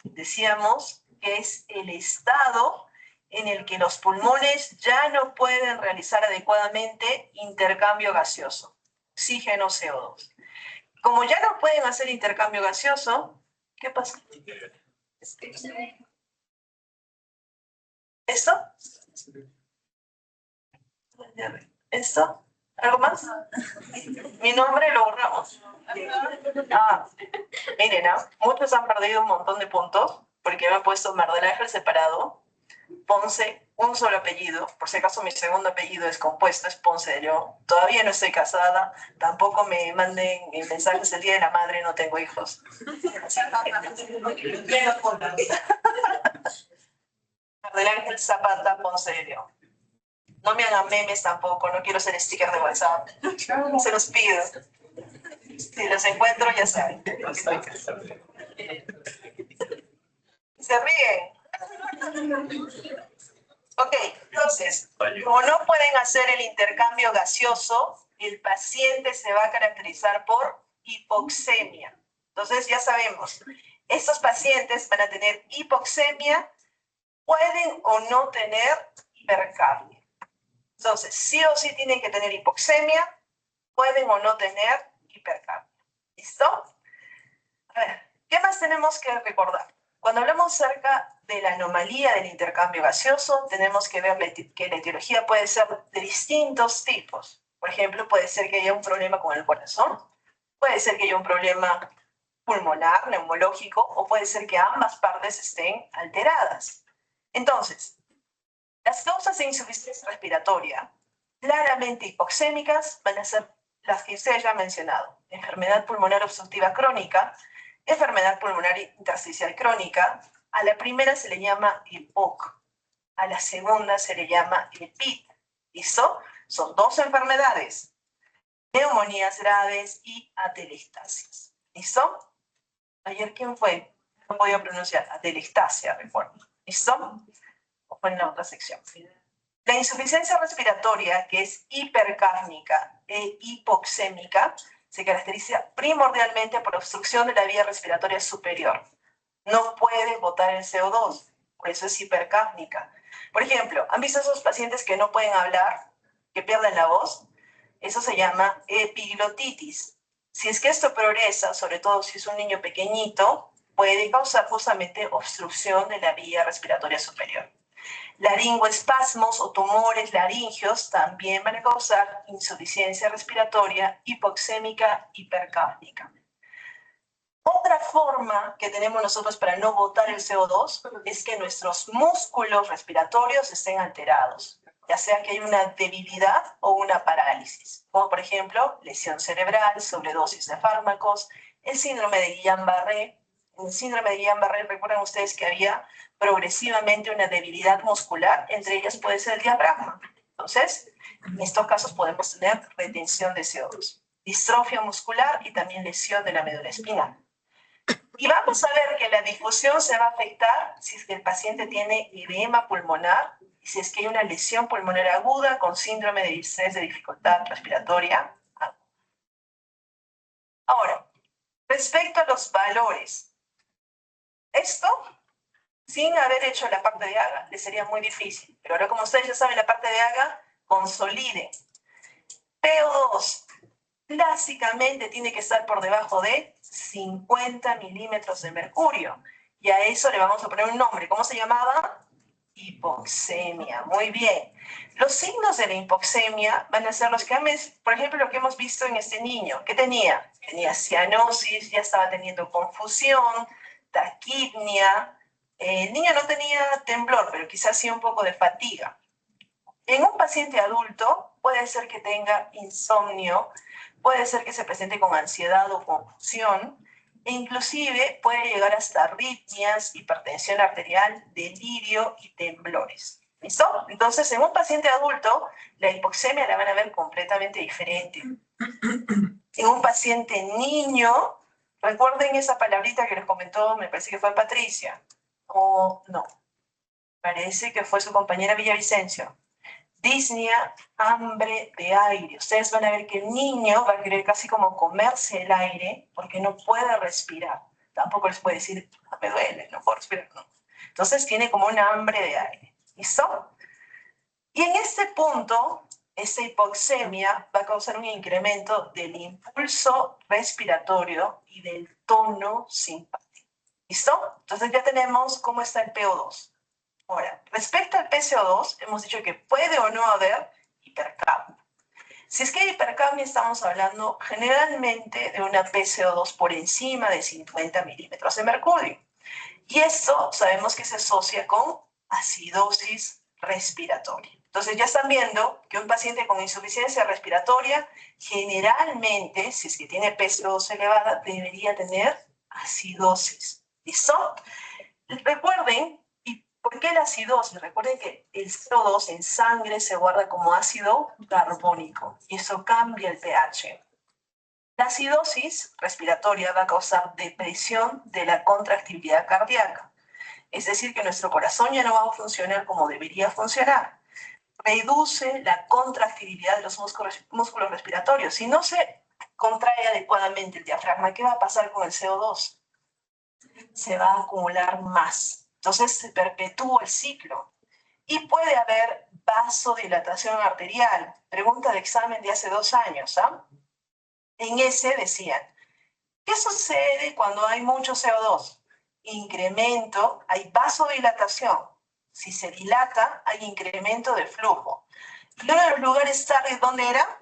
decíamos que es el estado en el que los pulmones ya no pueden realizar adecuadamente intercambio gaseoso, oxígeno-CO2. Como ya no pueden hacer intercambio gaseoso, ¿qué pasa? ¿Esto? ¿Esto? ¿Algo más? Mi nombre lo borramos. Miren, muchos han perdido un montón de puntos porque me he puesto Mar del Ángel separado, Ponce, un solo apellido. Por si acaso mi segundo apellido es compuesto, es Ponce de León. Todavía no estoy casada, tampoco me manden mensajes el Día de la Madre, no tengo hijos. Mar del Ángel, Zapata, Ponce de León. No me hagan memes tampoco, no quiero ser sticker de WhatsApp. Se los pido. Si los encuentro, ya saben. Se ríen. Ok, entonces, como no pueden hacer el intercambio gaseoso, el paciente se va a caracterizar por hipoxemia. Entonces, ya sabemos, estos pacientes van a tener hipoxemia, pueden o no tener hipercapnia. Entonces, sí o sí tienen que tener hipoxemia, pueden o no tener hipercapnia. ¿Listo? A ver, ¿qué más tenemos que recordar? Cuando hablamos acerca de la anomalía del intercambio gaseoso, tenemos que ver que la etiología puede ser de distintos tipos. Por ejemplo, puede ser que haya un problema con el corazón, puede ser que haya un problema pulmonar, neumológico, o puede ser que ambas partes estén alteradas. Entonces, las causas de insuficiencia respiratoria claramente hipoxémicas van a ser las que ustedes ya han mencionado: enfermedad pulmonar obstructiva crónica, enfermedad pulmonar intersticial crónica. A la primera se le llama EPOC, a la segunda se le llama EPIT. ¿Listo? Son dos enfermedades: neumonías graves y atelectasias. ¿Listo? Ayer, ¿quién fue? No podía pronunciar. Atelectasia, recuerdo. ¿Listo? O fue en la otra sección. La insuficiencia respiratoria, que es hipercárnica e hipoxémica, se caracteriza primordialmente por obstrucción de la vía respiratoria superior. No puede botar el CO2, por eso es hipercárnica. Por ejemplo, ¿han visto esos pacientes que no pueden hablar, que pierden la voz? Eso se llama epiglotitis. Si es que esto progresa, sobre todo si es un niño pequeñito, puede causar justamente obstrucción de la vía respiratoria superior. Laringoespasmos o tumores laringios también van a causar insuficiencia respiratoria hipoxémica hipercápnica. Otra forma que tenemos nosotros para no botar el CO2 es que nuestros músculos respiratorios estén alterados, ya sea que hay una debilidad o una parálisis, como por ejemplo lesión cerebral, sobredosis de fármacos, el síndrome de Guillain-Barré. En el síndrome de Guillain-Barré, recuerdan ustedes que había progresivamente una debilidad muscular, entre ellas puede ser el diafragma. Entonces, en estos casos podemos tener retención de CO2, distrofia muscular y también lesión de la médula espinal. Y vamos a ver que la difusión se va a afectar si es que el paciente tiene edema pulmonar y si es que hay una lesión pulmonar aguda con síndrome de distrés de dificultad respiratoria. Ahora, respecto a los valores, esto, sin haber hecho la parte de AGA, les sería muy difícil. Pero ahora, como ustedes ya saben la parte de AGA, consoliden. PO2 clásicamente tiene que estar por debajo de 50 milímetros de mercurio. Y a eso le vamos a poner un nombre. ¿Cómo se llamaba? Hipoxemia. Muy bien. Los signos de la hipoxemia van a ser los que, por ejemplo, lo que hemos visto en este niño. ¿Qué tenía? Tenía cianosis, ya estaba teniendo confusión, taquipnia. El niño no tenía temblor, pero quizás sí un poco de fatiga. En un paciente adulto puede ser que tenga insomnio, puede ser que se presente con ansiedad o confusión, e inclusive puede llegar hasta arritmias, hipertensión arterial, delirio y temblores. ¿Listo? Entonces, en un paciente adulto, la hipoxemia la van a ver completamente diferente. En un paciente niño, recuerden esa palabrita que les comentó, me parece que fue Patricia, o no, parece que fue su compañera Villavicencio. Disnea, hambre de aire. Ustedes van a ver que el niño va a querer casi como comerse el aire porque no puede respirar. tampoco les puede decir, "Ah, me duele, no puedo respirar", no. Entonces tiene como un hambre de aire. ¿Listo? Y en este punto, esta hipoxemia va a causar un incremento del impulso respiratorio y del tono simpático. ¿Listo? Entonces ya tenemos cómo está el PO2. Ahora, respecto al PCO2, hemos dicho que puede o no haber hipercapnia. Si es que hay hipercapnia, estamos hablando generalmente de una PCO2 por encima de 50 milímetros de mercurio. Y esto sabemos que se asocia con acidosis respiratoria. Entonces ya están viendo que un paciente con insuficiencia respiratoria generalmente, si es que tiene PCO2 elevada, debería tener acidosis. ¿Listo? Recuerden, ¿y por qué la acidosis? Recuerden que el CO2 en sangre se guarda como ácido carbónico y eso cambia el pH. La acidosis respiratoria va a causar depresión de la contractibilidad cardíaca. Es decir, que nuestro corazón ya no va a funcionar como debería funcionar. Reduce la contractibilidad de los músculos respiratorios. Si no se contrae adecuadamente el diafragma, ¿qué va a pasar con el CO2? Se va a acumular más. Entonces se perpetúa el ciclo. Y puede haber vasodilatación arterial. Pregunta de examen de hace 2 años. En ese decían, ¿qué sucede cuando hay mucho CO2? Incremento, hay vasodilatación. Si se dilata, hay incremento de flujo. Y uno de los lugares tardes, ¿dónde era?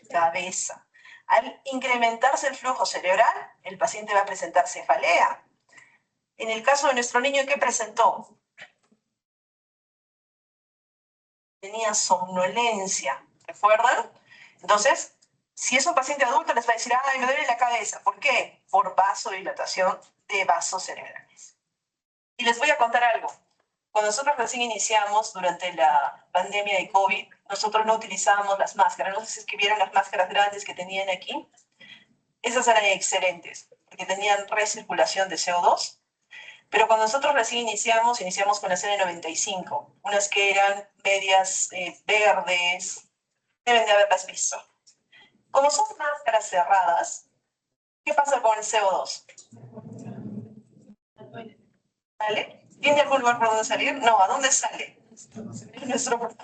Cabeza. Al incrementarse el flujo cerebral, el paciente va a presentar cefalea. En el caso de nuestro niño, ¿qué presentó? Tenía somnolencia, ¿recuerdan? Entonces, si es un paciente adulto, les va a decir, ay, me duele la cabeza. ¿Por qué? Por vasodilatación de vasos cerebrales. Y les voy a contar algo. Cuando nosotros recién iniciamos durante la pandemia de COVID, nosotros no utilizábamos las máscaras. No sé si es que vieron las máscaras grandes que tenían aquí. Esas eran excelentes, porque tenían recirculación de CO2. Pero cuando nosotros recién iniciamos con la N95, unas que eran medias verdes, deben de haberlas visto. Como son máscaras cerradas, ¿qué pasa con el CO2? ¿Sale? ¿Tiene algún lugar por donde salir? No, ¿a dónde sale?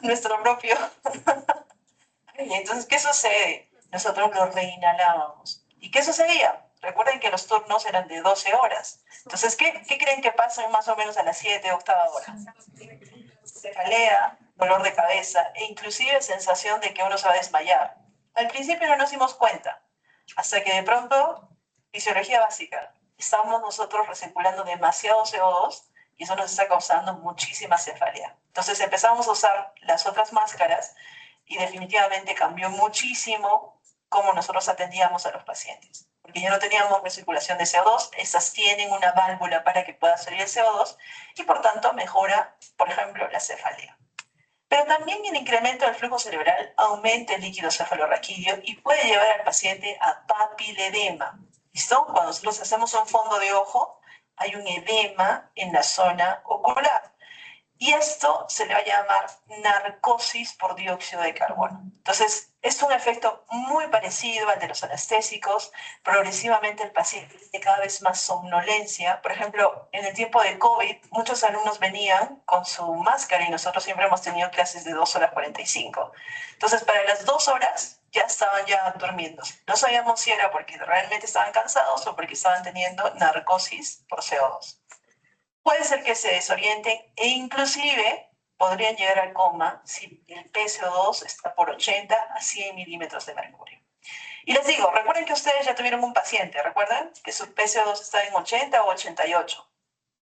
Nuestro propio. Entonces, ¿qué sucede? Nosotros lo reinhalábamos. ¿Y qué sucedía? Recuerden que los turnos eran de 12 horas. Entonces, ¿qué creen que pasa más o menos a las 7, octava hora? Cefalea, dolor de cabeza e inclusive sensación de que uno se va a desmayar. Al principio no nos dimos cuenta, hasta que de pronto, fisiología básica, estamos nosotros recirculando demasiado CO2 y eso nos está causando muchísima cefalea. Entonces empezamos a usar las otras máscaras y definitivamente cambió muchísimo cómo nosotros atendíamos a los pacientes. Porque ya no teníamos recirculación de CO2, estas tienen una válvula para que pueda salir el CO2 y por tanto mejora, por ejemplo, la cefalea. Pero también el incremento del flujo cerebral aumenta el líquido cefalorraquídeo y puede llevar al paciente a papiledema. ¿Listo? Cuando nosotros hacemos un fondo de ojo, hay un edema en la zona ocular. Y esto se le va a llamar narcosis por dióxido de carbono. Entonces, es un efecto muy parecido al de los anestésicos. Progresivamente el paciente tiene cada vez más somnolencia. Por ejemplo, en el tiempo de COVID, muchos alumnos venían con su máscara y nosotros siempre hemos tenido clases de 2 horas 45. Entonces, para las 2 horas ya estaban ya durmiendo. No sabíamos si era porque realmente estaban cansados o porque estaban teniendo narcosis por CO2. Puede ser que se desorienten e inclusive podrían llegar al coma si el PCO2 está por 80 a 100 milímetros de mercurio. Y les digo, recuerden que ustedes ya tuvieron un paciente, ¿recuerdan? Que su PCO2 está en 80 o 88.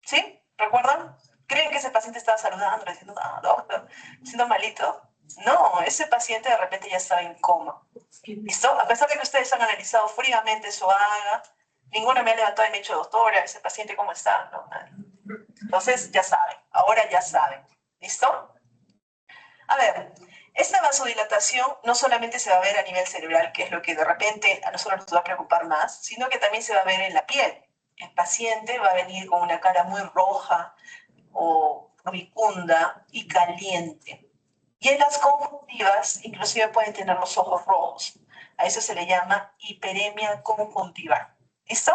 ¿Sí? ¿Recuerdan? ¿Creen que ese paciente estaba saludando, diciendo, doctor, siendo malito? No, ese paciente de repente ya estaba en coma. ¿Listo? A pesar de que ustedes han analizado fríamente su AGA, ninguno me ha levantado y me ha dicho, doctora, ese paciente cómo está. No, entonces, ya saben, ahora ya saben. ¿Listo? A ver, esta vasodilatación no solamente se va a ver a nivel cerebral, que es lo que de repente a nosotros nos va a preocupar más, sino que también se va a ver en la piel. El paciente va a venir con una cara muy roja o rubicunda y caliente. Y en las conjuntivas, inclusive pueden tener los ojos rojos. A eso se le llama hiperemia conjuntiva. ¿Listo?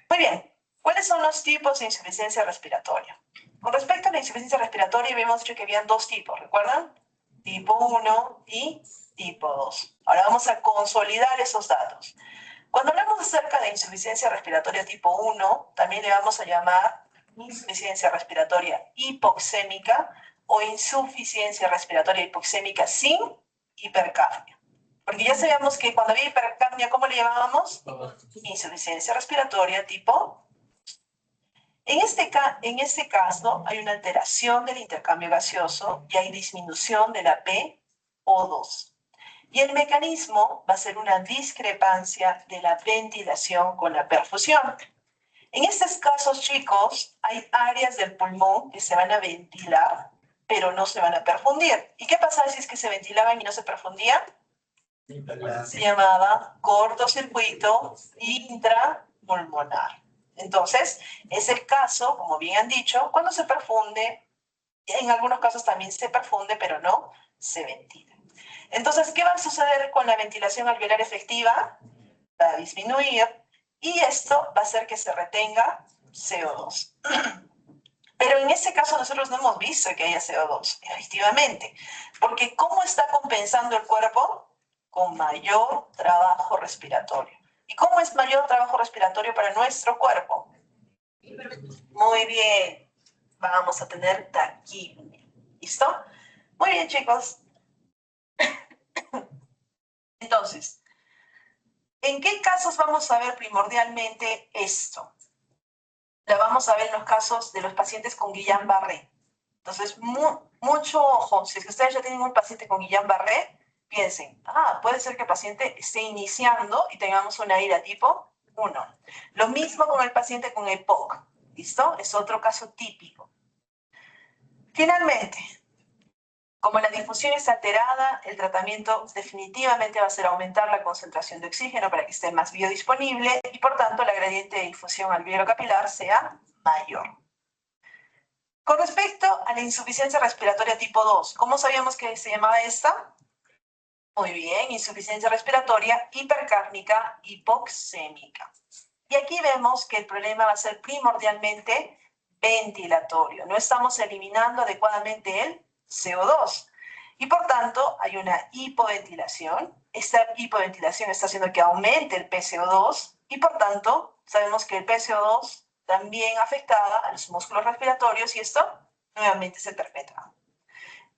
Muy bien. ¿Cuáles son los tipos de insuficiencia respiratoria? Con respecto a la insuficiencia respiratoria, habíamos dicho que habían dos tipos, ¿recuerdan? Tipo 1 y tipo 2. Ahora vamos a consolidar esos datos. Cuando hablamos acerca de insuficiencia respiratoria tipo 1, también le vamos a llamar insuficiencia respiratoria hipoxémica o insuficiencia respiratoria hipoxémica sin hipercapnia. Porque ya sabíamos que cuando había hipercapnia, ¿cómo le llamábamos? Insuficiencia respiratoria tipo. En este caso hay una alteración del intercambio gaseoso y hay disminución de la PO2. Y el mecanismo va a ser una discrepancia de la ventilación con la perfusión. En estos casos, chicos, hay áreas del pulmón que se van a ventilar, pero no se van a perfundir. ¿Y qué pasaba si es que se ventilaban y no se perfundían? Se llamaba cortocircuito intrapulmonar. Entonces, es el caso, como bien han dicho, cuando se perfunde, en algunos casos también se perfunde, pero no se ventila. Entonces, ¿qué va a suceder con la ventilación alveolar efectiva? Va a disminuir y esto va a hacer que se retenga CO2. Pero en este caso nosotros no hemos visto que haya CO2, efectivamente, porque ¿cómo está compensando el cuerpo? Con mayor trabajo respiratorio. ¿Y cómo es mayor trabajo respiratorio para nuestro cuerpo? Muy bien, vamos a tener taquipnea. ¿Listo? Muy bien, chicos. Entonces, ¿en qué casos vamos a ver primordialmente esto? La vamos a ver en los casos de los pacientes con Guillain-Barré. Entonces, mucho ojo, si es que ustedes ya tienen un paciente con Guillain-Barré, piensen, puede ser que el paciente esté iniciando y tengamos una ira tipo 1. Lo mismo con el paciente con EPOC, ¿listo? Es otro caso típico. Finalmente, como la difusión está alterada, el tratamiento definitivamente va a ser aumentar la concentración de oxígeno para que esté más biodisponible y por tanto la gradiente de difusión alveolo-capilar sea mayor. Con respecto a la insuficiencia respiratoria tipo 2, ¿cómo sabíamos que se llamaba esta? Muy bien, insuficiencia respiratoria hipercárnica hipoxémica. Y aquí vemos que el problema va a ser primordialmente ventilatorio. No estamos eliminando adecuadamente el CO2. Y por tanto, hay una hipoventilación. Esta hipoventilación está haciendo que aumente el PCO2 y por tanto, sabemos que el PCO2 también afectaba a los músculos respiratorios y esto nuevamente se perpetua.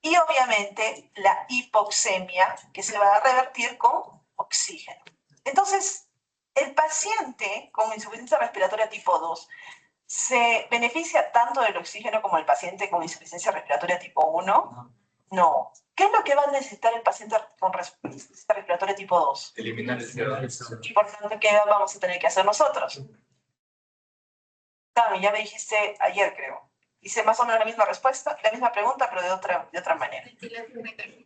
Y obviamente la hipoxemia que se va a revertir con oxígeno. Entonces, el paciente con insuficiencia respiratoria tipo 2 se beneficia tanto del oxígeno como el paciente con insuficiencia respiratoria tipo 1. No. ¿Qué es lo que va a necesitar el paciente con insuficiencia respiratoria tipo 2? Eliminar el CO2. Y por tanto, ¿qué vamos a tener que hacer nosotros? Tami, ya me dijiste ayer, creo. Hice más o menos la misma respuesta, la misma pregunta, pero de otra manera.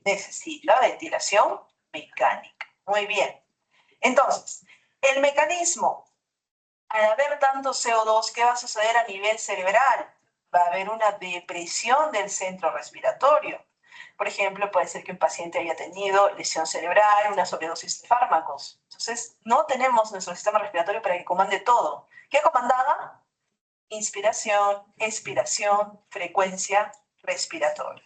Necesita ventilación mecánica. Muy bien. Entonces, el mecanismo, al haber tanto CO2, ¿qué va a suceder a nivel cerebral? Va a haber una depresión del centro respiratorio. Por ejemplo, puede ser que un paciente haya tenido lesión cerebral, una sobredosis de fármacos. Entonces, no tenemos nuestro sistema respiratorio para que comande todo. ¿Qué comandaba? Inspiración, expiración, frecuencia respiratoria.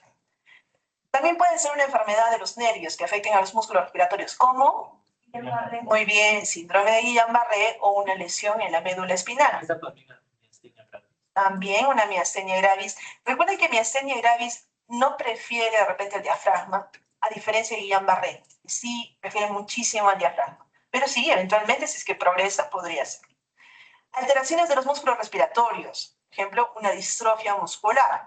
También puede ser una enfermedad de los nervios que afecten a los músculos respiratorios, como, muy bien, síndrome de Guillain-Barré o una lesión en la médula espinal. También una miastenia gravis. Recuerden que miastenia gravis no prefiere de repente el diafragma, a diferencia de Guillain-Barré. Sí, prefiere muchísimo al diafragma. Pero sí, eventualmente, si es que progresa, podría ser. Alteraciones de los músculos respiratorios, por ejemplo, una distrofia muscular,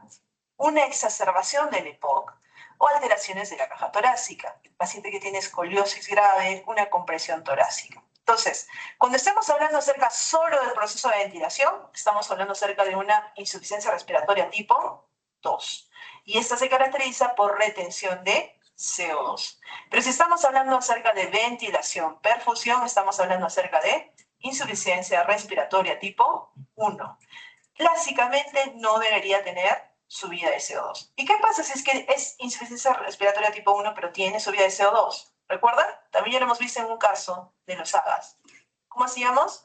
una exacerbación del EPOC o alteraciones de la caja torácica, el paciente que tiene escoliosis grave, una compresión torácica. Entonces, cuando estamos hablando acerca solo del proceso de ventilación, estamos hablando acerca de una insuficiencia respiratoria tipo 2. Y esta se caracteriza por retención de CO2. Pero si estamos hablando acerca de ventilación, perfusión, estamos hablando acerca de insuficiencia respiratoria tipo 1. Clásicamente no debería tener subida de CO2. ¿Y qué pasa si es que es insuficiencia respiratoria tipo 1 pero tiene subida de CO2? ¿Recuerdan? También ya lo hemos visto en un caso de los AGAS. ¿Cómo hacíamos?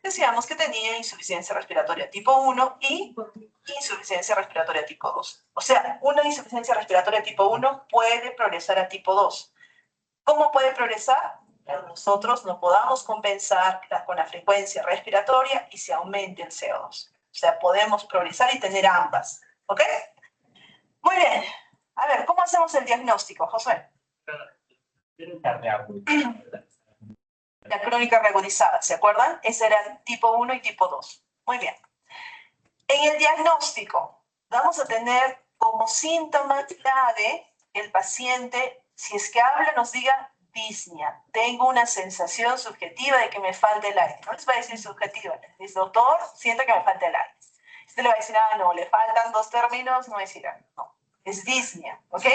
decíamos que tenía insuficiencia respiratoria tipo 1 y insuficiencia respiratoria tipo 2. O sea, una insuficiencia respiratoria tipo 1 puede progresar a tipo 2. ¿Cómo puede progresar? Nosotros no podamos compensar con la frecuencia respiratoria y se aumente el CO2. O sea, podemos progresar y tener ambas. ¿Ok? Muy bien. A ver, ¿cómo hacemos el diagnóstico, José? La crónica reagudizada, ¿se acuerdan? Ese era tipo 1 y tipo 2. Muy bien. En el diagnóstico, vamos a tener como síntoma clave el paciente, si es que habla, nos diga disnea. Tengo una sensación subjetiva de que me falta el aire. No les va a decir subjetiva. Les dice, doctor, siento que me falta el aire. Usted le va a decir, ah, no, le faltan 2 términos, no va a decir, ah, no. Es disnea, ¿ok?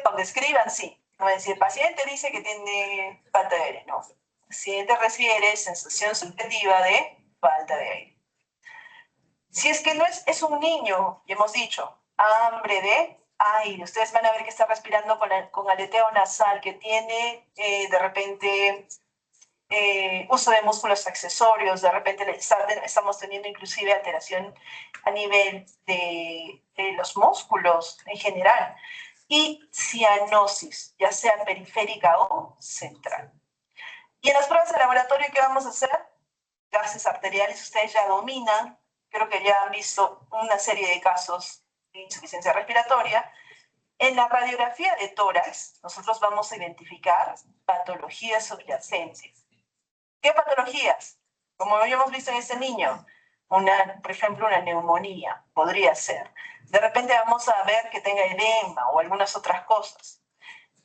Cuando escriban, sí. No va a decir, el paciente dice que tiene falta de aire. No. El paciente refiere sensación subjetiva de falta de aire. Si es que no es un niño, y hemos dicho, hambre de aire, ustedes van a ver que está respirando con aleteo nasal, que tiene de repente uso de músculos accesorios, de repente estamos teniendo inclusive alteración a nivel de los músculos en general, y cianosis, ya sea periférica o central. Y en las pruebas de laboratorio, ¿qué vamos a hacer? Gases arteriales, ustedes ya dominan, creo que ya han visto una serie de casos de insuficiencia respiratoria. En la radiografía de tórax, nosotros vamos a identificar patologías subyacentes. ¿Qué patologías? Como ya hemos visto en este niño, por ejemplo, una neumonía, podría ser. De repente vamos a ver que tenga edema o algunas otras cosas.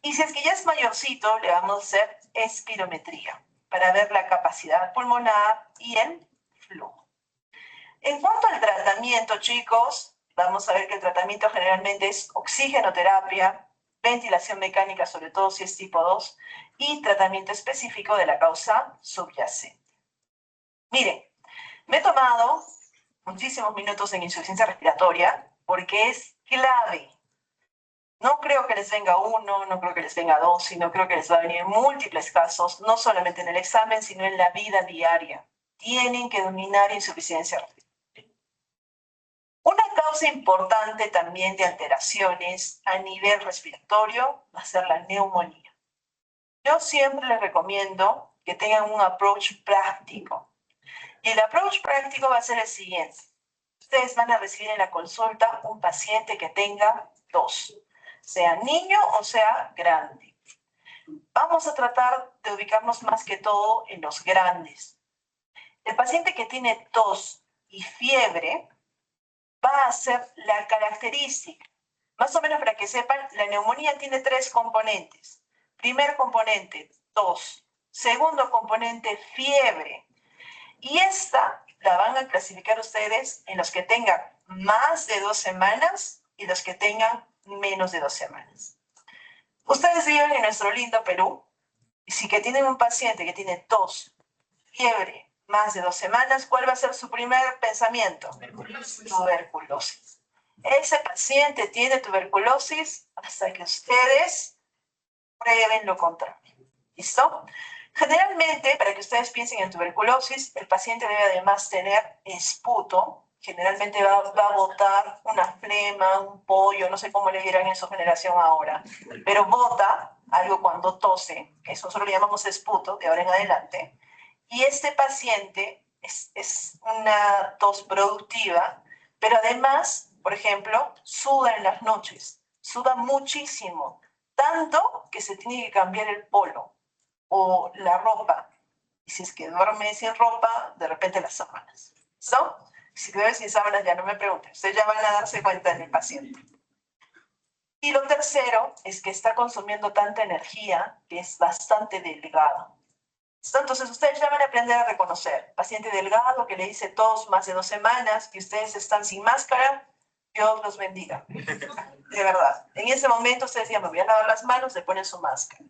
Y si es que ya es mayorcito, le vamos a hacer espirometría para ver la capacidad pulmonar y el flujo. En cuanto al tratamiento, chicos, vamos a ver que el tratamiento generalmente es oxigenoterapia, ventilación mecánica, sobre todo si es tipo 2, y tratamiento específico de la causa subyacente. Miren, me he tomado muchísimos minutos en insuficiencia respiratoria porque es clave. No creo que les venga uno, no creo que les venga dos, sino creo que les va a venir múltiples casos, no solamente en el examen, sino en la vida diaria. Tienen que dominar insuficiencia respiratoria. Una causa importante también de alteraciones a nivel respiratorio va a ser la neumonía. Yo siempre les recomiendo que tengan un approach práctico. Y el approach práctico va a ser el siguiente. Ustedes van a recibir en la consulta un paciente que tenga tos, sea niño o sea grande. Vamos a tratar de ubicarnos más que todo en los grandes. El paciente que tiene tos y fiebre va a ser la característica. Más o menos para que sepan, la neumonía tiene 3 componentes. Primer componente, tos. Segundo componente, fiebre. Y esta la van a clasificar ustedes en los que tengan más de 2 semanas y los que tengan menos de 2 semanas. Ustedes viven en nuestro lindo Perú, y si que tienen un paciente que tiene tos, fiebre, más de 2 semanas, ¿cuál va a ser su primer pensamiento? Tuberculosis. Ese paciente tiene tuberculosis hasta que ustedes prueben lo contrario. ¿Listo? Generalmente, para que ustedes piensen en tuberculosis, el paciente debe además tener esputo. Generalmente va a botar una flema, un pollo, no sé cómo le dirán en su generación ahora, pero bota algo cuando tose, que eso nosotros le llamamos esputo de ahora en adelante. Y este paciente es una tos productiva, pero además, por ejemplo, suda en las noches, suda muchísimo, tanto que se tiene que cambiar el polo o la ropa. Y si es que duerme sin ropa, de repente las sábanas. ¿So? Si duerme sin sábanas, ya no me pregunten. Ustedes ya van a darse cuenta en el paciente. Y lo tercero es que está consumiendo tanta energía que es bastante delgado. Entonces, ustedes ya van a aprender a reconocer. Paciente delgado que le dice tos más de 2 semanas, que ustedes están sin máscara, Dios los bendiga. De verdad. En ese momento ustedes ya me voy a lavar las manos, le ponen su máscara.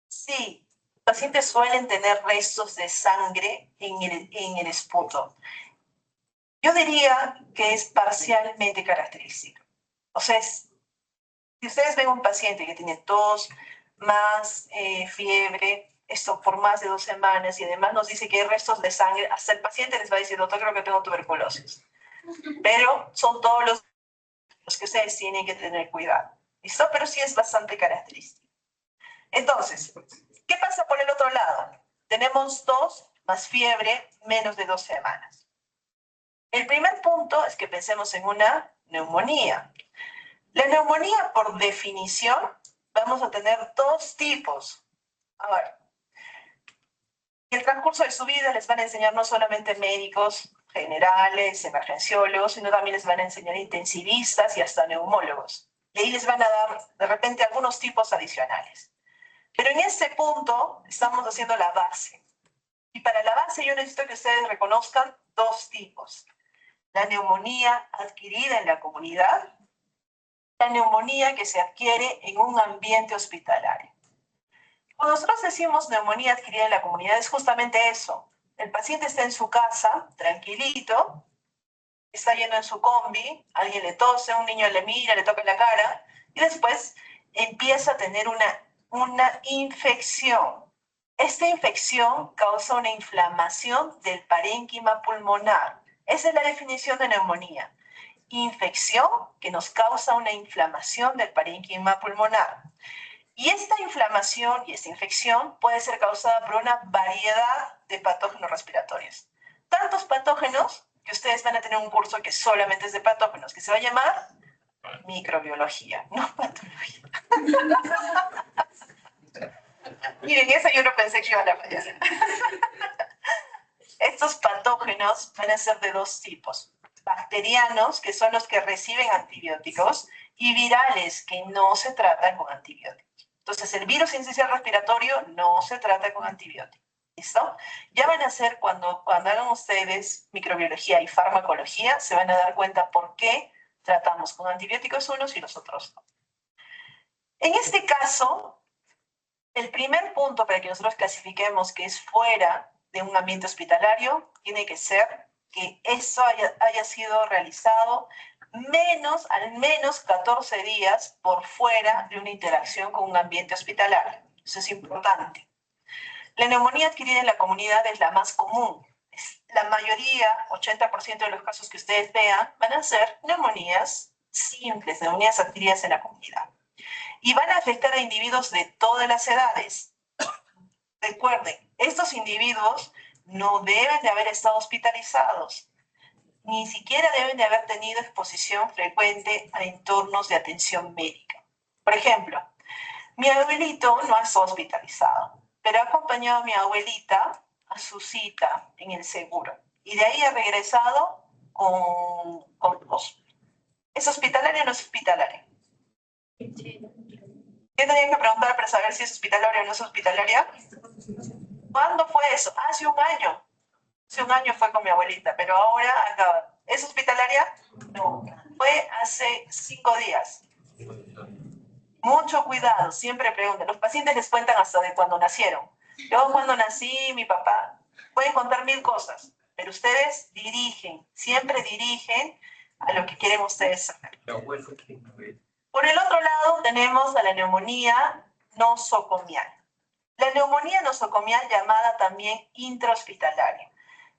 Sí, los pacientes suelen tener restos de sangre en el esputo. Yo diría que es parcialmente característico. O sea, si ustedes ven un paciente que tiene tos, más fiebre, esto por más de 2 semanas, y además nos dice que hay restos de sangre, hasta el paciente les va a decir, doctor, creo que tengo tuberculosis. Pero son todos los que ustedes tienen que tener cuidado. ¿Listo? Pero sí es bastante característico. Entonces, ¿qué pasa por el otro lado? Tenemos tos más fiebre, menos de 2 semanas. El primer punto es que pensemos en una neumonía. La neumonía, por definición, vamos a tener 2 tipos. Ahora, en el transcurso de su vida les van a enseñar no solamente médicos generales, emergenciólogos, sino también les van a enseñar intensivistas y hasta neumólogos. Y ahí les van a dar de repente algunos tipos adicionales. Pero en este punto estamos haciendo la base. Y para la base yo necesito que ustedes reconozcan 2 tipos. La neumonía adquirida en la comunidad, la neumonía que se adquiere en un ambiente hospitalario. Cuando nosotros decimos neumonía adquirida en la comunidad es justamente eso. El paciente está en su casa, tranquilito, está yendo en su combi, alguien le tose, un niño le mira, le toca la cara, y después empieza a tener una infección. Esta infección causa una inflamación del parénquima pulmonar. Esa es la definición de neumonía. Infección que nos causa una inflamación del parénquima pulmonar. Y esta inflamación y esta infección puede ser causada por una variedad de patógenos respiratorios. Tantos patógenos que ustedes van a tener un curso que solamente es de patógenos, que se va a llamar microbiología, no patología. Miren, eso yo no pensé que iba a fallar. Estos patógenos van a ser de 2 tipos. Bacterianos, que son los que reciben antibióticos, y virales, que no se tratan con antibióticos. Entonces, el virus sincicial respiratorio no se trata con antibióticos. ¿Listo? Ya van a ser, cuando hagan ustedes microbiología y farmacología, se van a dar cuenta por qué tratamos con antibióticos unos y los otros no. En este caso, el primer punto para que nosotros clasifiquemos que es fuera de un ambiente hospitalario tiene que ser que eso haya sido realizado al menos 14 días por fuera de una interacción con un ambiente hospitalario. Eso es importante. La neumonía adquirida en la comunidad es la más común. La mayoría, 80% de los casos que ustedes vean, van a ser neumonías simples, neumonías adquiridas en la comunidad. Y van a afectar a individuos de todas las edades. Recuerden, estos individuos no deben de haber estado hospitalizados, ni siquiera deben de haber tenido exposición frecuente a entornos de atención médica. Por ejemplo, mi abuelito no ha estado hospitalizado, pero ha acompañado a mi abuelita a su cita en el seguro y de ahí ha regresado con tos. ¿Es hospitalario o no es hospitalario? ¿Qué tenía que preguntar para saber si es hospitalaria o no es hospitalaria? ¿Cuándo fue eso? Hace un año. Hace un año fue con mi abuelita, pero ahora acaba. ¿Es hospitalaria? No. Fue hace 5 días. Mucho cuidado, siempre pregunten. Los pacientes les cuentan hasta de cuando nacieron. Yo cuando nací, mi papá, pueden contar 1000 cosas, pero ustedes dirigen, siempre dirigen a lo que quieren ustedes saber. Por el otro lado tenemos a la neumonía nosocomial. La neumonía nosocomial, llamada también intrahospitalaria.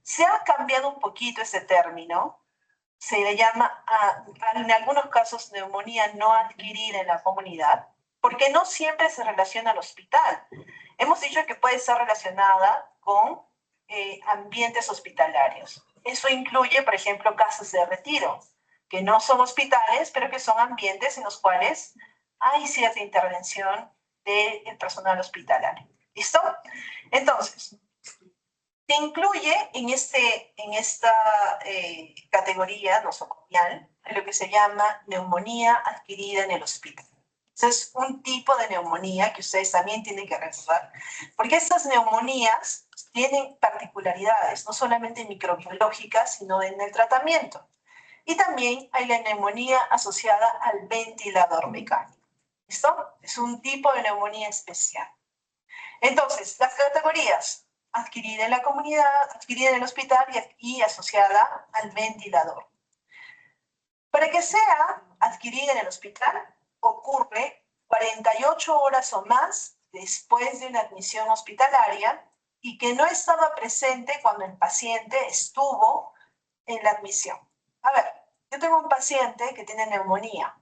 Se ha cambiado un poquito ese término. Se le llama, en algunos casos, neumonía no adquirida en la comunidad, porque no siempre se relaciona al hospital. Hemos dicho que puede estar relacionada con ambientes hospitalarios. Eso incluye, por ejemplo, casas de retiro, que no son hospitales, pero que son ambientes en los cuales hay cierta intervención del personal hospitalario. ¿Listo? Entonces, se incluye en esta categoría nosocomial lo que se llama neumonía adquirida en el hospital. Ese es un tipo de neumonía que ustedes también tienen que recordar, porque estas neumonías tienen particularidades, no solamente microbiológicas, sino en el tratamiento. Y también hay la neumonía asociada al ventilador mecánico. ¿Listo? Es un tipo de neumonía especial. Entonces, las categorías: adquirida en la comunidad, adquirida en el hospital y asociada al ventilador. Para que sea adquirida en el hospital, ocurre 48 horas o más después de una admisión hospitalaria y que no estaba presente cuando el paciente estuvo en la admisión. A ver, yo tengo un paciente que tiene neumonía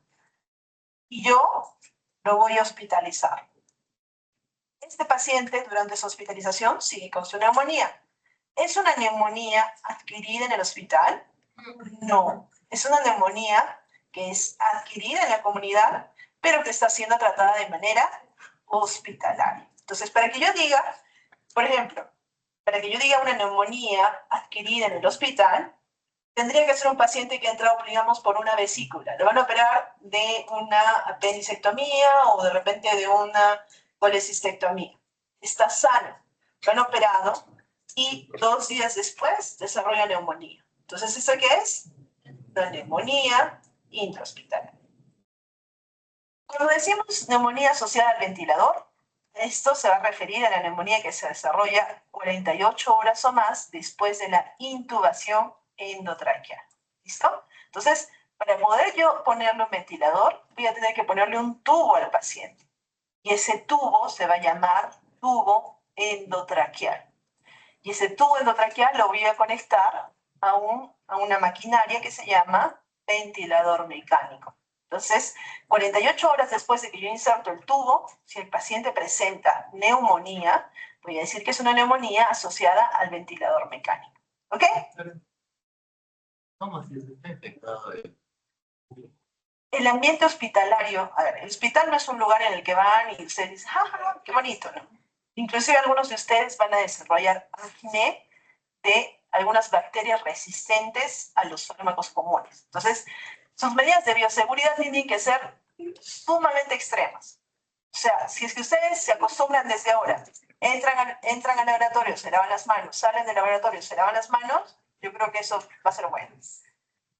y yo lo voy a hospitalizar. Este paciente durante su hospitalización sigue con su neumonía. ¿Es una neumonía adquirida en el hospital? No, es una neumonía que es adquirida en la comunidad, pero que está siendo tratada de manera hospitalaria. Entonces, para que yo diga, por ejemplo, para que yo diga una neumonía adquirida en el hospital, tendría que ser un paciente que ha entrado, digamos, por una vesícula. Lo van a operar de una apendicectomía o de repente de una colecistectomía. Está sano, lo han operado y 2 días después desarrolla neumonía. Entonces, ¿eso qué es? Una neumonía intrahospitalaria. Cuando decimos neumonía asociada al ventilador, esto se va a referir a la neumonía que se desarrolla 48 horas o más después de la intubación endotraqueal. ¿Listo? Entonces, para poder yo ponerle un ventilador, voy a tener que ponerle un tubo al paciente. Y ese tubo se va a llamar tubo endotraqueal. Y ese tubo endotraqueal lo voy a conectar a una maquinaria que se llama ventilador mecánico. Entonces, 48 horas después de que yo inserto el tubo, si el paciente presenta neumonía, voy a decir que es una neumonía asociada al ventilador mecánico. ¿Ok? El ambiente hospitalario, a ver, el hospital no es un lugar en el que van y ustedes dicen, ¡ja, qué bonito!, ¿no? Inclusive algunos de ustedes van a desarrollar acné de algunas bacterias resistentes a los fármacos comunes. Entonces, sus medidas de bioseguridad tienen que ser sumamente extremas. O sea, si es que ustedes se acostumbran desde ahora, entran al laboratorio, se lavan las manos, salen del laboratorio, se lavan las manos, yo creo que eso va a ser bueno.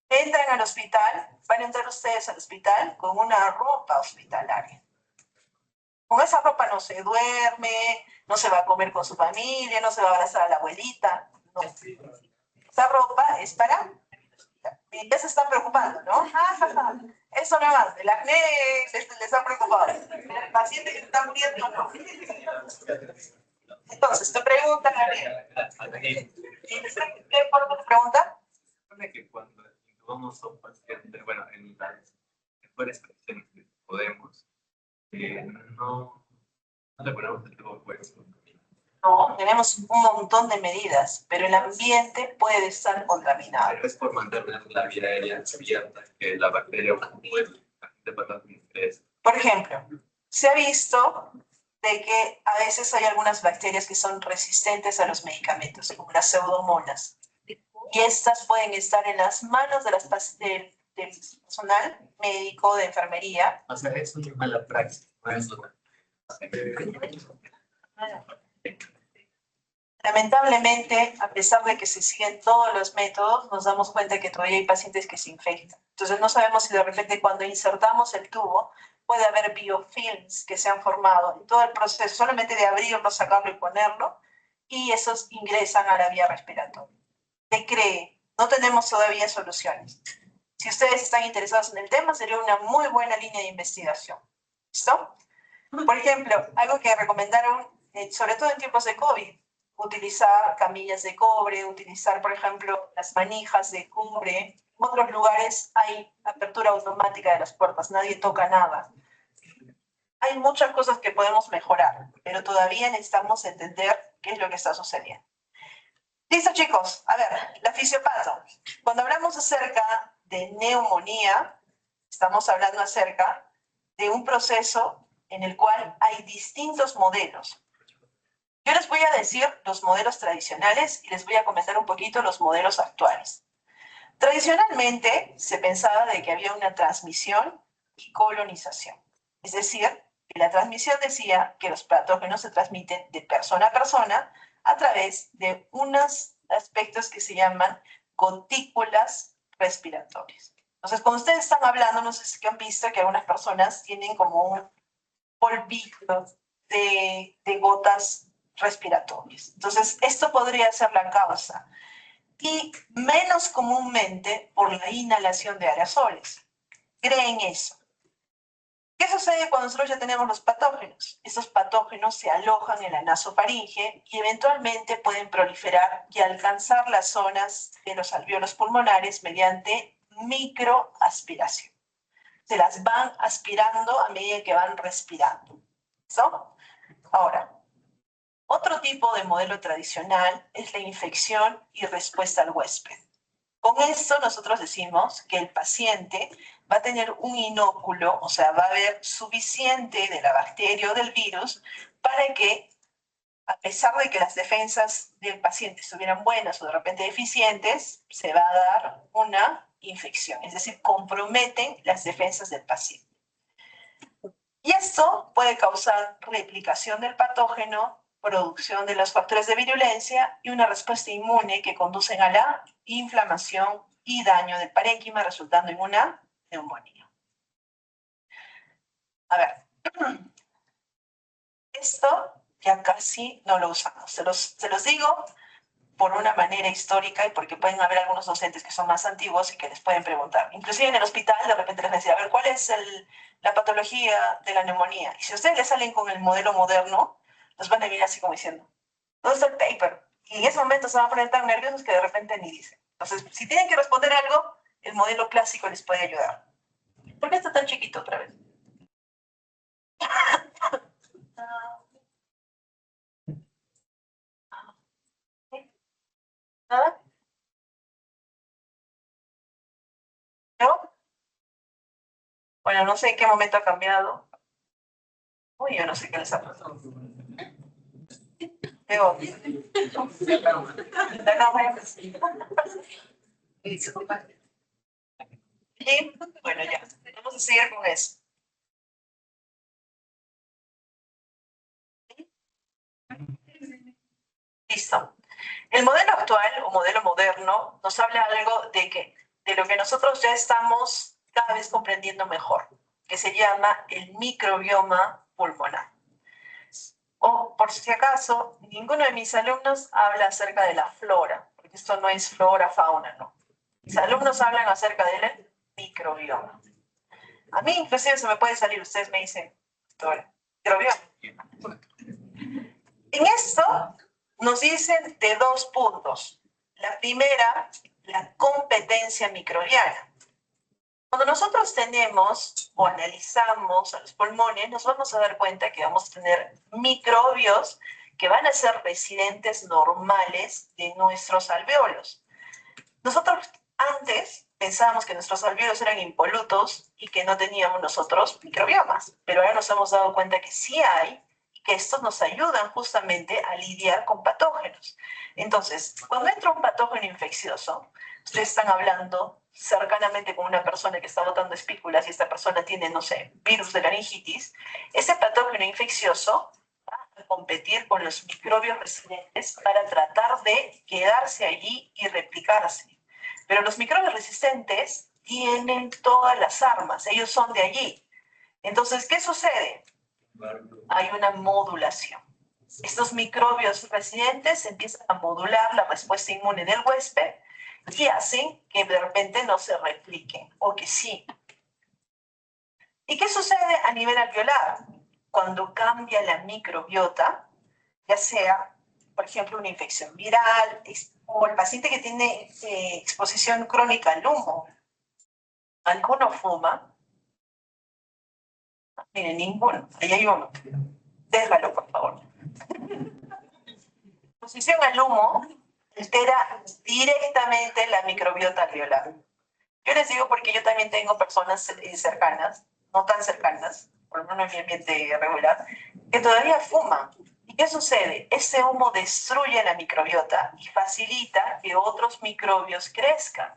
Entran al hospital, van a entrar ustedes al hospital con una ropa hospitalaria. Con esa ropa no se duerme, no se va a comer con su familia, no se va a abrazar a la abuelita. No. Esa ropa es para... Ya se están preocupando, ¿no? Eso no más, el acné les está preocupado. El paciente que se está muriendo, no. Entonces, tu pregunta, ¿qué por tu pregunta? Que cuando intubamos a un paciente, bueno, en las mejores condiciones que podemos, no le ponemos el tubo puesto. No, tenemos un montón de medidas, pero el ambiente puede estar contaminado. Pero es por mantener la vía aérea abierta, que la bacteria puede Por ejemplo, se ha visto de que a veces hay algunas bacterias que son resistentes a los medicamentos, como las pseudomonas. Y estas pueden estar en las manos de del personal médico, de enfermería. O sea, es una mala praxis. Lamentablemente, a pesar de que se siguen todos los métodos, nos damos cuenta que todavía hay pacientes que se infectan. Entonces no sabemos si de repente cuando insertamos el tubo puede haber biofilms que se han formado en todo el proceso, solamente de abrirlo, sacarlo y ponerlo, y esos ingresan a la vía respiratoria. Se cree, no tenemos todavía soluciones. Si ustedes están interesados en el tema, sería una muy buena línea de investigación. ¿Listo? Por ejemplo, algo que recomendaron, sobre todo en tiempos de COVID, utilizar camillas de cobre, utilizar, por ejemplo, las manijas de cobre. En otros lugares hay apertura automática de las puertas, nadie toca nada. Hay muchas cosas que podemos mejorar, pero todavía necesitamos entender qué es lo que está sucediendo. Listo, chicos. A ver, la fisiopato. Cuando hablamos acerca de neumonía, estamos hablando acerca de un proceso en el cual hay distintos modelos. Yo les voy a decir los modelos tradicionales y les voy a comentar un poquito los modelos actuales. Tradicionalmente se pensaba de que había una transmisión y colonización. Es decir, que la transmisión decía que los patógenos se transmiten de persona a persona a través de unos aspectos que se llaman gotículas respiratorias. Entonces, cuando ustedes están hablando, no sé si han visto que algunas personas tienen como un polvito de gotas respiratorias. Entonces, esto podría ser la causa. Y menos comúnmente por la inhalación de aerosoles. Creen eso. ¿Qué sucede cuando nosotros ya tenemos los patógenos? Estos patógenos se alojan en la nasofaringe y eventualmente pueden proliferar y alcanzar las zonas de los alvéolos pulmonares mediante microaspiración. Se las van aspirando a medida que van respirando. ¿So? Ahora, otro tipo de modelo tradicional es la infección y respuesta al huésped. Con esto nosotros decimos que el paciente va a tener un inóculo, o sea, va a haber suficiente de la bacteria o del virus para que, a pesar de que las defensas del paciente estuvieran buenas o de repente deficientes, se va a dar una infección, es decir, comprometen las defensas del paciente. Y esto puede causar replicación del patógeno, producción de los factores de virulencia y una respuesta inmune que conducen a la inflamación y daño del parénquima, resultando en una neumonía. A ver, esto ya casi no lo usamos. Se los digo por una manera histórica y porque pueden haber algunos docentes que son más antiguos y que les pueden preguntar. Inclusive en el hospital de repente les decía, a ver, ¿cuál es la patología de la neumonía? Y si ustedes le salen con el modelo moderno, los van a mirar así como diciendo, ¿dónde está el paper? Y en ese momento se van a poner tan nerviosos que de repente ni dicen. Entonces, si tienen que responder algo, el modelo clásico les puede ayudar. ¿Por qué está tan chiquito otra vez? ¿Nada? ¿No? Bueno, no sé en qué momento ha cambiado. Uy, yo no sé qué les ha pasado. Digo, y bueno, ya, vamos a seguir con eso. Listo. El modelo actual o modelo moderno nos habla algo de lo que nosotros ya estamos cada vez comprendiendo mejor, que se llama el microbioma pulmonar. O por si acaso, ninguno de mis alumnos habla acerca de la flora, porque esto no es flora, fauna, no. Mis alumnos hablan acerca del microbioma. A mí inclusive se me puede salir, ustedes me dicen, microbioma. En esto nos dicen de dos puntos. La primera, la competencia microbiana. Cuando nosotros tenemos o analizamos a los pulmones, nos vamos a dar cuenta que vamos a tener microbios que van a ser residentes normales de nuestros alvéolos. Nosotros antes pensábamos que nuestros alvéolos eran impolutos y que no teníamos nosotros microbiomas, pero ahora nos hemos dado cuenta que sí hay, que estos nos ayudan justamente a lidiar con patógenos. Entonces, cuando entra un patógeno infeccioso, ustedes están hablando cercanamente con una persona que está botando espículas y esta persona tiene, no sé, virus de laringitis, ese patógeno infeccioso va a competir con los microbios residentes para tratar de quedarse allí y replicarse. Pero los microbios resistentes tienen todas las armas, ellos son de allí. Entonces, ¿qué sucede? Hay una modulación. Estos microbios residentes empiezan a modular la respuesta inmune del huésped y hacen que de repente no se repliquen, o que sí. ¿Y qué sucede a nivel alveolar? Cuando cambia la microbiota, ya sea, por ejemplo, una infección viral, o el paciente que tiene exposición crónica al humo. ¿Alguno fuma? Miren, ninguno. Ahí hay uno. Déjalo, por favor. Exposición al humo altera directamente la microbiota alveolar. Yo les digo porque yo también tengo personas cercanas, no tan cercanas, por lo menos en mi ambiente regular, que todavía fuman. ¿Y qué sucede? Ese humo destruye la microbiota y facilita que otros microbios crezcan.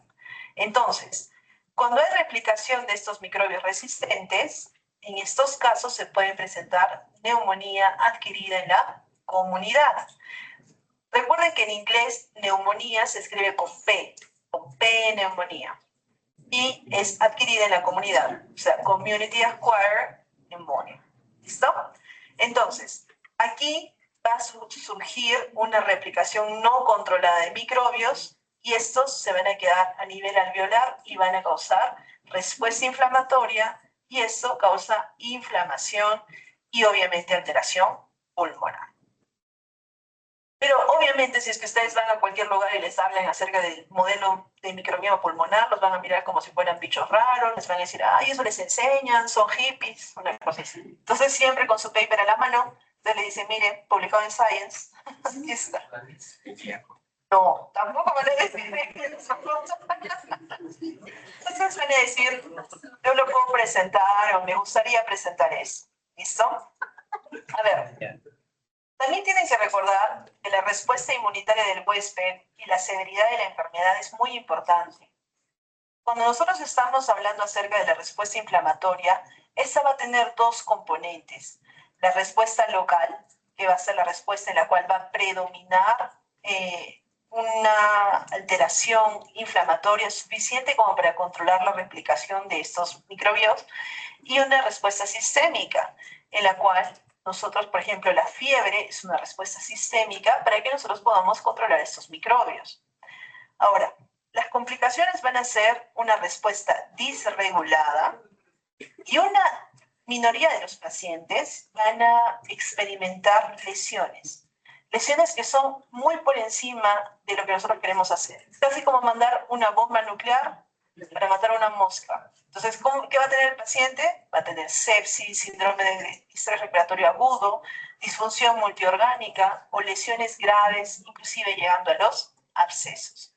Entonces, cuando hay replicación de estos microbios resistentes, en estos casos se puede presentar neumonía adquirida en la comunidad. Recuerden que en inglés neumonía se escribe con P neumonía. Y es adquirida en la comunidad, o sea, Community Acquired Pneumonia. ¿Listo? Entonces, aquí va a surgir una replicación no controlada de microbios y estos se van a quedar a nivel alveolar y van a causar respuesta inflamatoria, y eso causa inflamación y obviamente alteración pulmonar. Pero obviamente si es que ustedes van a cualquier lugar y les hablan acerca del modelo de microbioma pulmonar, los van a mirar como si fueran bichos raros, les van a decir, ay, eso les enseñan, son hippies, una cosa así. Entonces siempre con su paper a la mano, ustedes le dicen, mire, publicado en Science, aquí está. No, tampoco van a decir eso. Entonces van a decir, yo lo puedo presentar o me gustaría presentar eso. ¿Listo? A ver. También tienen que recordar que la respuesta inmunitaria del huésped y la severidad de la enfermedad es muy importante. Cuando nosotros estamos hablando acerca de la respuesta inflamatoria, esta va a tener dos componentes. La respuesta local, que va a ser la respuesta en la cual va a predominar una alteración inflamatoria suficiente como para controlar la replicación de estos microbios, y una respuesta sistémica, en la cual nosotros, por ejemplo, la fiebre es una respuesta sistémica para que nosotros podamos controlar estos microbios. Ahora, las complicaciones van a ser una respuesta disregulada y una minoría de los pacientes van a experimentar lesiones. Lesiones que son muy por encima de lo que nosotros queremos hacer. Es casi como mandar una bomba nuclear para matar a una mosca. Entonces, ¿qué va a tener el paciente? Va a tener sepsis, síndrome de estrés respiratorio agudo, disfunción multiorgánica o lesiones graves, inclusive llegando a los abscesos.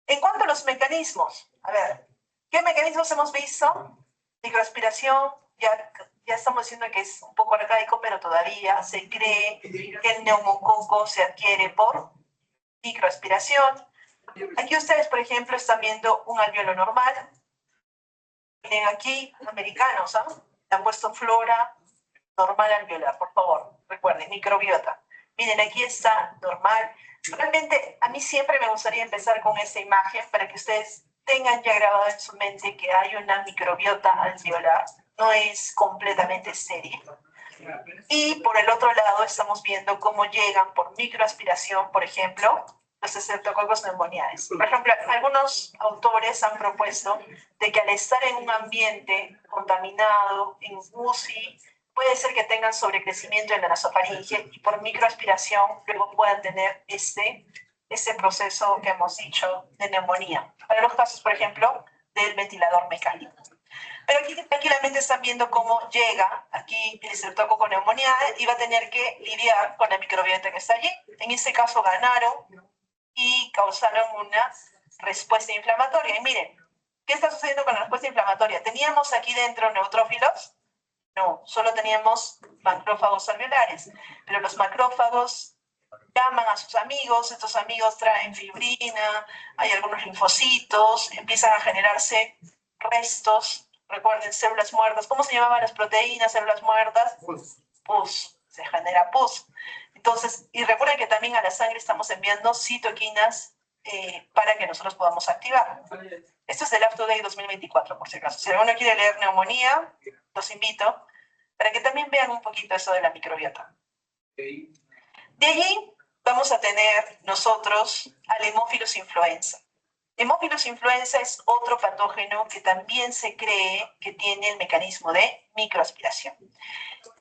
En cuanto a los mecanismos, a ver, ¿qué mecanismos hemos visto? Microaspiración, ya estamos diciendo que es un poco arcaico, pero todavía se cree que el neumococo se adquiere por microaspiración. Aquí ustedes, por ejemplo, están viendo un alveolo normal. Miren aquí, americanos, ¿ah? Le han puesto flora normal alveolar, por favor. Recuerden, microbiota. Miren, aquí está normal. Realmente, a mí siempre me gustaría empezar con esta imagen para que ustedes tengan ya grabado en su mente que hay una microbiota alveolar. No es completamente estéril. Y por el otro lado estamos viendo cómo llegan por microaspiración, por ejemplo, los Streptococcus pneumoniae. Por ejemplo, algunos autores han propuesto de que al estar en un ambiente contaminado, en UCI, puede ser que tengan sobrecrecimiento en la nasofaringe y por microaspiración luego puedan tener este proceso que hemos dicho de neumonía. Para los casos, por ejemplo, del ventilador mecánico. Pero aquí tranquilamente están viendo cómo llega aquí el Streptococcus pneumoniae y va a tener que lidiar con la microbiota que está allí. En este caso ganaron y causaron una respuesta inflamatoria. Y miren, ¿qué está sucediendo con la respuesta inflamatoria? ¿Teníamos aquí dentro neutrófilos? No, solo teníamos macrófagos alveolares. Pero los macrófagos llaman a sus amigos, estos amigos traen fibrina, hay algunos linfocitos, empiezan a generarse restos. Recuerden, células muertas. ¿Cómo se llamaban las proteínas, células muertas? Pus. Se genera pus. Entonces, y recuerden que también a la sangre estamos enviando citoquinas para que nosotros podamos activar. Esto es del Up to Date 2024, por si acaso. Si alguno quiere leer neumonía, los invito para que también vean un poquito eso de la microbiota. De allí vamos a tener nosotros al Haemophilus influenza. Haemophilus influenza es otro patógeno que también se cree que tiene el mecanismo de microaspiración.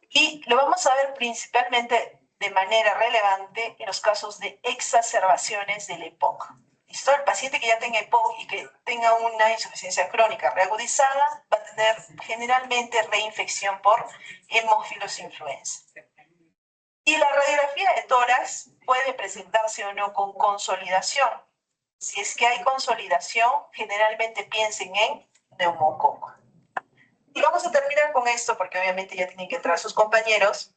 Y lo vamos a ver principalmente de manera relevante en los casos de exacerbaciones del EPOC. ¿Listo? El paciente que ya tenga EPOC y que tenga una insuficiencia crónica reagudizada va a tener generalmente reinfección por Haemophilus influenza. Y la radiografía de tórax puede presentarse o no con consolidación. Si es que hay consolidación, generalmente piensen en neumococo. Y vamos a terminar con esto, porque obviamente ya tienen que entrar sus compañeros,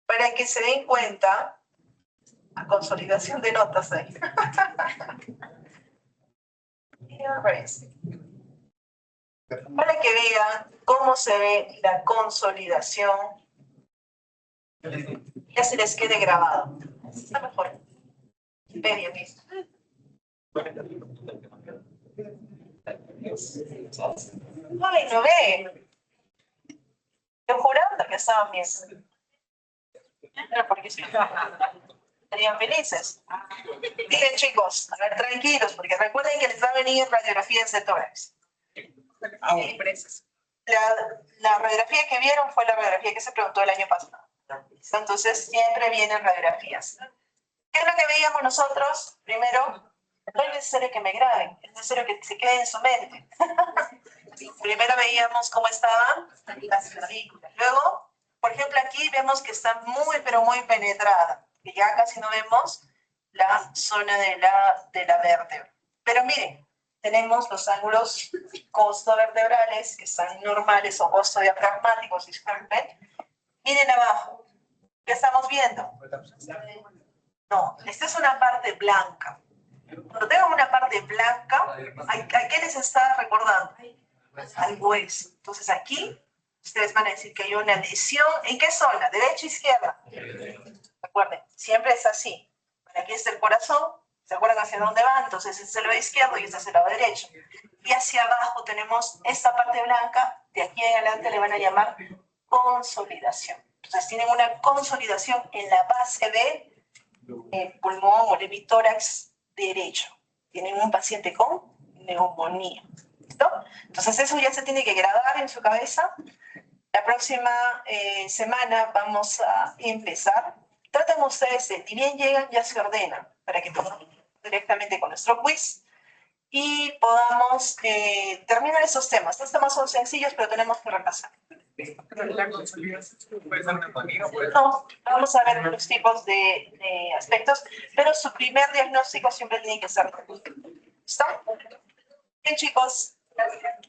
para que se den cuenta, la consolidación de notas ahí. Para que vean cómo se ve la consolidación, ya se les quede grabado. Está mejor. Medio listo. Ay, no ve. Yo jurando que estaban bien. Pero porque estarían felices. Miren, chicos, a ver, tranquilos, porque recuerden que les va a venir radiografías de tórax. La radiografía que vieron fue la radiografía que se preguntó el año pasado. Entonces, siempre vienen radiografías. ¿Qué es lo que veíamos nosotros? Primero, no es necesario que me graben, es necesario que se quede en su mente. Primero veíamos cómo estaban las clavículas. Luego, por ejemplo, aquí vemos que está muy, pero muy penetrada. Que ya casi no vemos la zona de la vértebra. Pero miren, tenemos los ángulos costovertebrales que están normales o costodiafragmáticos, disculpen. Miren abajo, ¿qué estamos viendo? No, esta es una parte blanca. Cuando tengo una parte blanca, ¿a qué les está recordando? Al hueso. Entonces aquí, ustedes van a decir que hay una lesión. ¿En qué zona? ¿Derecha o izquierda? Recuerden, siempre es así. Aquí está el corazón, ¿se acuerdan hacia dónde va? Entonces este es el lado izquierdo y este es el lado derecho. Y hacia abajo tenemos esta parte blanca, de aquí en adelante le van a llamar consolidación. Entonces tienen una consolidación en la base del pulmón o el hemitórax derecho. Tienen un paciente con neumonía. ¿Listo? Entonces eso ya se tiene que grabar en su cabeza. La próxima semana vamos a empezar. Traten ustedes de, ni bien llegan, ya se ordenan para que tomemos directamente con nuestro quiz y podamos terminar esos temas. Estos temas son sencillos, pero tenemos que repasar. No, vamos a ver los tipos de aspectos, pero su primer diagnóstico siempre tiene que ser. ¿Listo? Bien, chicos. Gracias.